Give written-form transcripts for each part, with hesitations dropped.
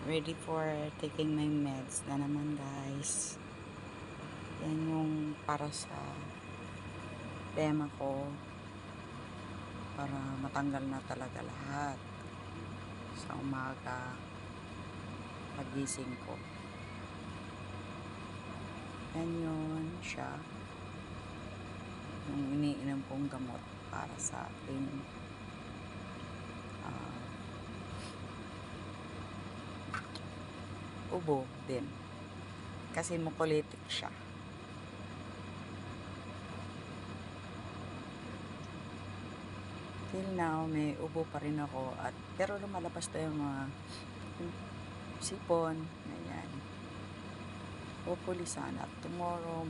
Ready for taking my meds na naman, guys. Yan yung para sa tema ko, para matanggal na talaga lahat sa umaga pagising ko. Yan yun siya, yung iniinom kong gamot para sa aking ubo din, kasi mucolytic siya. Till now may ubo pa rin ako, pero lumalabas na yung mga sipon, ganyan. Hopefully sana tomorrow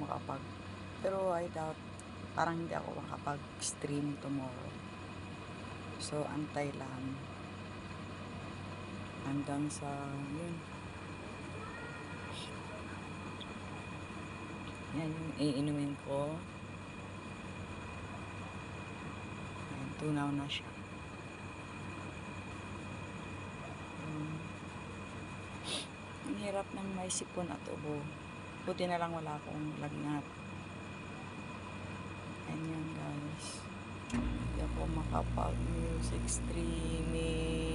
pero I doubt, parang hindi ako makapag-stream tomorrow, so antay lang hanggang sa yun. Yan yung iinumin ko. Ayan, tunaw na siya. Ang hirap ng may sipon at ubo. Buti na lang wala akong lagnat. Ayan yun, guys. Hindi ako makapag-music streaming.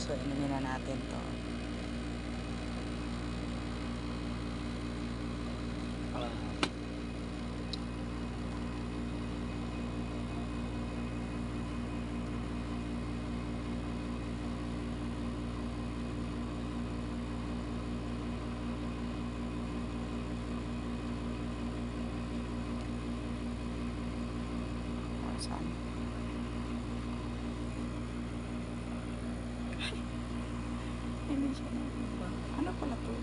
So, inumin na natin to. Saan? Hindi siya na. Ano pala to?